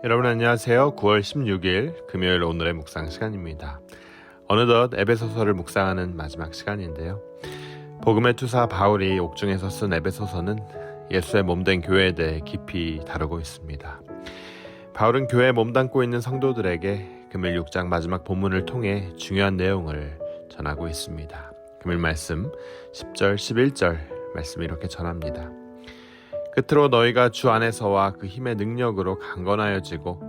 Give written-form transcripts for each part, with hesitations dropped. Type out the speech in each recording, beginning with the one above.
여러분 안녕하세요. 9월 16일 금요일 오늘의 묵상 시간입니다. 어느덧 에베소서를 묵상하는 마지막 시간인데요. 복음의 투사 바울이 옥중에서 쓴 에베소서는 예수의 몸된 교회에 대해 깊이 다루고 있습니다. 바울은 교회에 몸담고 있는 성도들에게 금일 6장 마지막 본문을 통해 중요한 내용을 전하고 있습니다. 금일 말씀 10절 11절 말씀 이렇게 전합니다. 끝으로 너희가 주 안에서와 그 힘의 능력으로 강건하여지고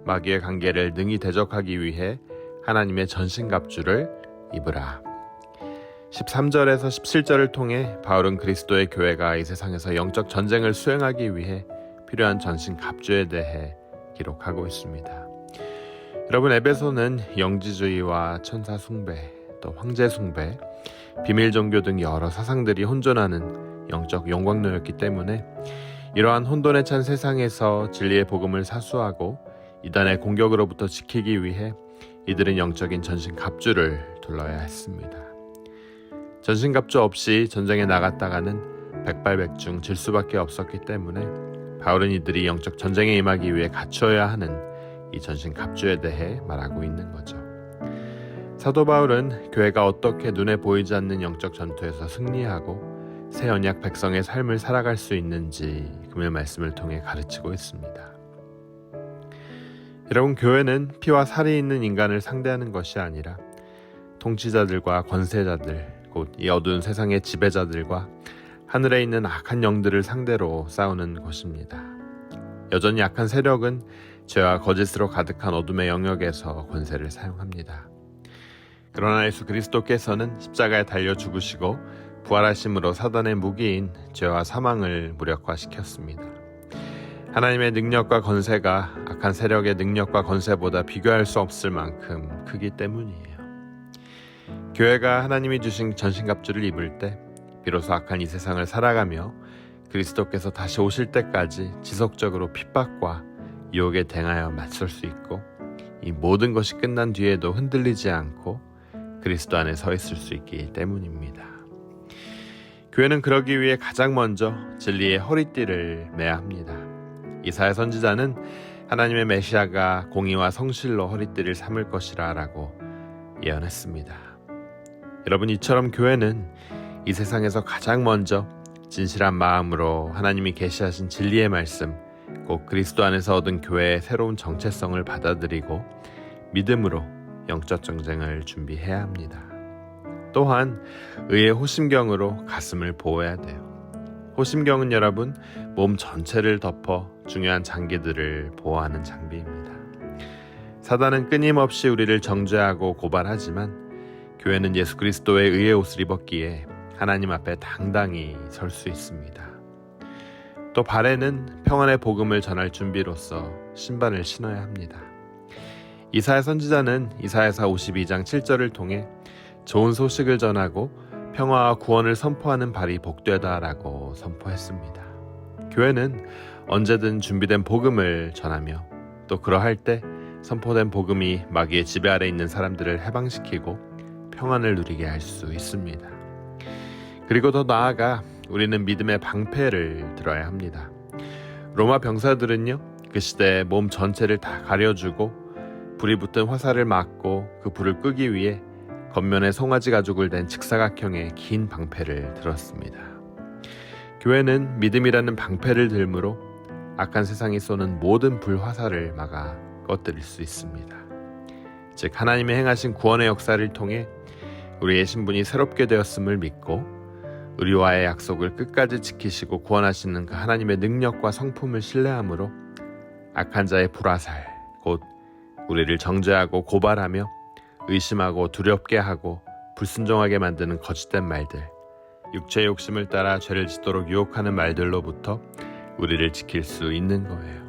마귀의 관계를 능히 대적하기 위해 하나님의 전신갑주를 입으라. 13절에서 17절을 통해 바울은 그리스도의 교회가 이 세상에서 영적 전쟁을 수행하기 위해 필요한 전신갑주에 대해 기록하고 있습니다. 여러분, 에베소는 영지주의와 천사 숭배, 또 황제 숭배, 비밀 종교 등 여러 사상들이 혼존하는 영적 영광로였기 때문에 이러한 혼돈에 찬 세상에서 진리의 복음을 사수하고 이단의 공격으로부터 지키기 위해 이들은 영적인 전신갑주를 둘러야 했습니다. 전신갑주 없이 전쟁에 나갔다가는 백발백중 질 수밖에 없었기 때문에 바울은 이들이 영적 전쟁에 임하기 위해 갖추어야 하는 이 전신갑주에 대해 말하고 있는 거죠. 사도 바울은 교회가 어떻게 눈에 보이지 않는 영적 전투에서 승리하고 새 언약 백성의 삶을 살아갈 수 있는지 금일 말씀을 통해 가르치고 있습니다. 여러분, 교회는 피와 살이 있는 인간을 상대하는 것이 아니라 통치자들과 권세자들, 곧 이 어두운 세상의 지배자들과 하늘에 있는 악한 영들을 상대로 싸우는 것입니다. 여전히 악한 세력은 죄와 거짓으로 가득한 어둠의 영역에서 권세를 사용합니다. 그러나 예수 그리스도께서는 십자가에 달려 죽으시고 부활하심으로 사단의 무기인 죄와 사망을 무력화시켰습니다. 하나님의 능력과 권세가 악한 세력의 능력과 권세보다 비교할 수 없을 만큼 크기 때문이에요. 교회가 하나님이 주신 전신갑주를 입을 때 비로소 악한 이 세상을 살아가며 그리스도께서 다시 오실 때까지 지속적으로 핍박과 유혹에 대항하여 맞설 수 있고 이 모든 것이 끝난 뒤에도 흔들리지 않고 그리스도 안에 서 있을 수 있기 때문입니다. 교회는 그러기 위해 가장 먼저 진리의 허리띠를 매야 합니다. 이사야 선지자는 하나님의 메시아가 공의와 성실로 허리띠를 삼을 것이라 라고 예언했습니다. 여러분, 이처럼 교회는 이 세상에서 가장 먼저 진실한 마음으로 하나님이 계시하신 진리의 말씀, 곧 그리스도 안에서 얻은 교회의 새로운 정체성을 받아들이고 믿음으로 영적 전쟁을 준비해야 합니다. 또한 의의 호심경으로 가슴을 보호해야 돼요. 호심경은 여러분, 몸 전체를 덮어 중요한 장기들을 보호하는 장비입니다. 사단은 끊임없이 우리를 정죄하고 고발하지만 교회는 예수 그리스도의 의의 옷을 입었기에 하나님 앞에 당당히 설 수 있습니다. 또 발에는 평안의 복음을 전할 준비로서 신발을 신어야 합니다. 이사야 선지자는 이사야서 52장 7절을 통해 좋은 소식을 전하고 평화와 구원을 선포하는 발이 복되다라고 선포했습니다. 교회는 언제든 준비된 복음을 전하며 또 그러할 때 선포된 복음이 마귀의 지배 아래 있는 사람들을 해방시키고 평안을 누리게 할 수 있습니다. 그리고 더 나아가 우리는 믿음의 방패를 들어야 합니다. 로마 병사들은요, 그 시대에 몸 전체를 다 가려주고 불이 붙은 화살을 막고 그 불을 끄기 위해 겉면에 송아지 가죽을 댄 직사각형의 긴 방패를 들었습니다. 교회는 믿음이라는 방패를 들므로 악한 세상이 쏘는 모든 불화살을 막아 꺼뜨릴 수 있습니다. 즉, 하나님의 행하신 구원의 역사를 통해 우리의 신분이 새롭게 되었음을 믿고 우리와의 약속을 끝까지 지키시고 구원하시는 그 하나님의 능력과 성품을 신뢰함으로 악한 자의 불화살, 곧 우리를 정죄하고 고발하며 의심하고 두렵게 하고 불순종하게 만드는 거짓된 말들, 육체의 욕심을 따라 죄를 짓도록 유혹하는 말들로부터 우리를 지킬 수 있는 거예요.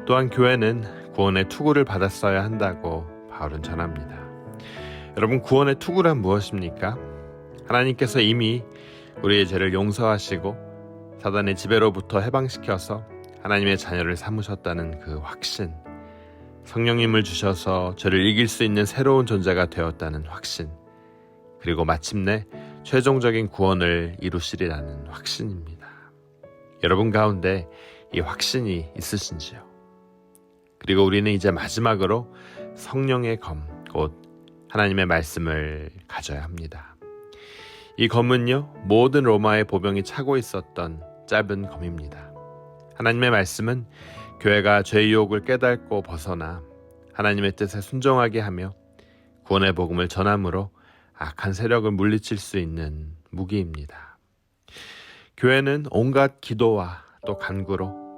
또한 교회는 구원의 투구를 받았어야 한다고 바울은 전합니다. 여러분, 구원의 투구란 무엇입니까? 하나님께서 이미 우리의 죄를 용서하시고 사단의 지배로부터 해방시켜서 하나님의 자녀를 삼으셨다는 그 확신, 성령님을 주셔서 죄를 이길 수 있는 새로운 존재가 되었다는 확신, 그리고 마침내 최종적인 구원을 이루시리라는 확신입니다. 여러분 가운데 이 확신이 있으신지요? 그리고 우리는 이제 마지막으로 성령의 검, 곧 하나님의 말씀을 가져야 합니다. 이 검은요, 모든 로마의 보병이 차고 있었던 짧은 검입니다. 하나님의 말씀은 교회가 죄의 유혹을 깨닫고 벗어나 하나님의 뜻에 순종하게 하며 구원의 복음을 전함으로 악한 세력을 물리칠 수 있는 무기입니다. 교회는 온갖 기도와 또 간구로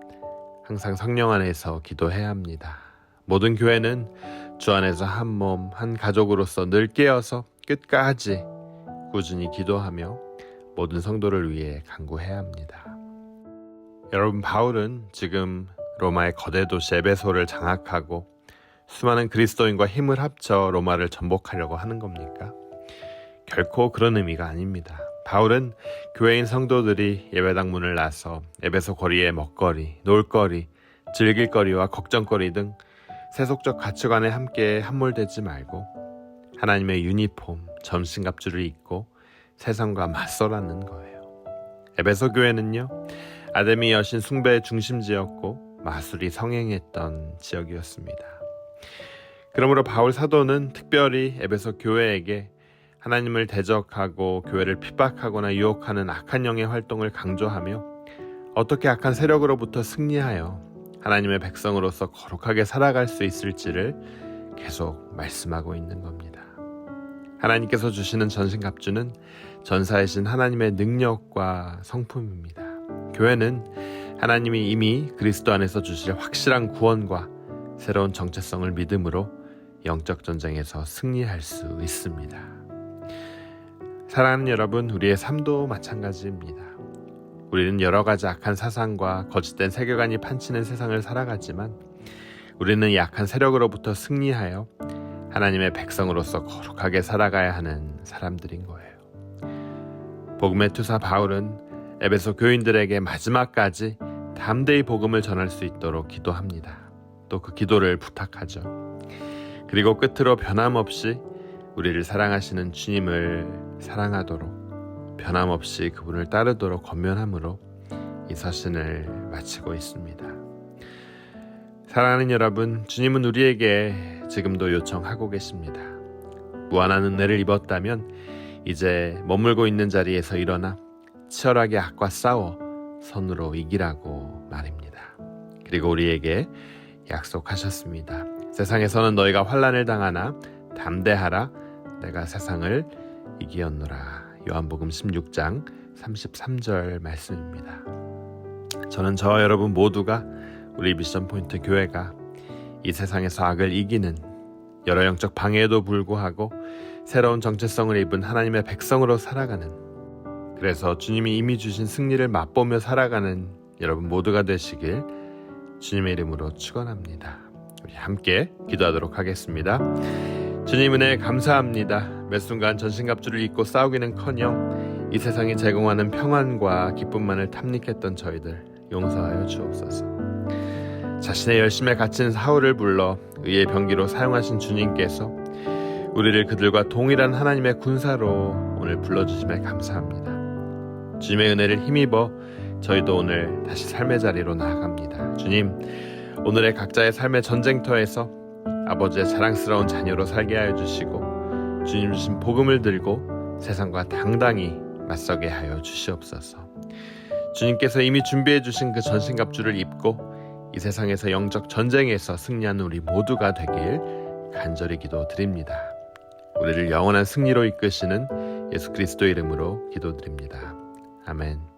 항상 성령 안에서 기도해야 합니다. 모든 교회는 주 안에서 한 몸, 한 가족으로서 늘 깨어서 끝까지 꾸준히 기도하며 모든 성도를 위해 간구해야 합니다. 여러분, 바울은 지금 로마의 거대 도시 에베소를 장악하고 수많은 그리스도인과 힘을 합쳐 로마를 전복하려고 하는 겁니까? 결코 그런 의미가 아닙니다. 바울은 교회인 성도들이 예배당 문을 나서 에베소 거리의 먹거리, 놀거리, 즐길거리와 걱정거리 등 세속적 가치관에 함께 함몰되지 말고 하나님의 유니폼, 전신갑주를 입고 세상과 맞서라는 거예요. 에베소 교회는요, 아데미 여신 숭배의 중심지였고 마술이 성행했던 지역이었습니다. 그러므로 바울 사도는 특별히 에베소 교회에게 하나님을 대적하고 교회를 핍박하거나 유혹하는 악한 영의 활동을 강조하며 어떻게 악한 세력으로부터 승리하여 하나님의 백성으로서 거룩하게 살아갈 수 있을지를 계속 말씀하고 있는 겁니다. 하나님께서 주시는 전신갑주는 전사이신 하나님의 능력과 성품입니다. 교회는 하나님이 이미 그리스도 안에서 주실 확실한 구원과 새로운 정체성을 믿음으로 영적 전쟁에서 승리할 수 있습니다. 사랑하는 여러분, 우리의 삶도 마찬가지입니다. 우리는 여러 가지 악한 사상과 거짓된 세계관이 판치는 세상을 살아가지만 우리는 이 악한 세력으로부터 승리하여 하나님의 백성으로서 거룩하게 살아가야 하는 사람들인 거예요. 복음의 투사 바울은 에베소 교인들에게 마지막까지 담대히 복음을 전할 수 있도록 기도합니다. 또 그 기도를 부탁하죠. 그리고 끝으로 변함없이 우리를 사랑하시는 주님을 사랑하도록 변함없이 그분을 따르도록 권면함으로 이 서신을 마치고 있습니다. 사랑하는 여러분, 주님은 우리에게 지금도 요청하고 계십니다. 무한한 은혜를 입었다면 이제 머물고 있는 자리에서 일어나 치열하게 악과 싸워 선으로 이기라고 말입니다. 그리고 우리에게 약속하셨습니다. 세상에서는 너희가 환난을 당하나 담대하라, 내가 세상을 이기었노라. 요한복음 16장 33절 말씀입니다. 저는 저와 여러분 모두가 우리 미션 포인트 교회가 이 세상에서 악을 이기는 여러 영적 방해에도 불구하고 새로운 정체성을 입은 하나님의 백성으로 살아가는, 그래서 주님이 이미 주신 승리를 맛보며 살아가는 여러분 모두가 되시길 주님의 이름으로 축원합니다. 우리 함께 기도하도록 하겠습니다. 주님 은혜 감사합니다. 매 순간 전신갑주를 입고 싸우기는커녕 이 세상이 제공하는 평안과 기쁨만을 탐닉했던 저희들 용서하여 주옵소서. 자신의 열심에 갇힌 사울을 불러 의의 병기로 사용하신 주님께서 우리를 그들과 동일한 하나님의 군사로 오늘 불러주심에 감사합니다. 주님의 은혜를 힘입어 저희도 오늘 다시 삶의 자리로 나아갑니다. 주님, 오늘의 각자의 삶의 전쟁터에서 아버지의 자랑스러운 자녀로 살게 하여 주시고 주님 주신 복음을 들고 세상과 당당히 맞서게 하여 주시옵소서. 주님께서 이미 준비해 주신 그 전신갑주를 입고 이 세상에서 영적 전쟁에서 승리하는 우리 모두가 되길 간절히 기도드립니다. 우리를 영원한 승리로 이끄시는 예수 그리스도 이름으로 기도드립니다. 아멘.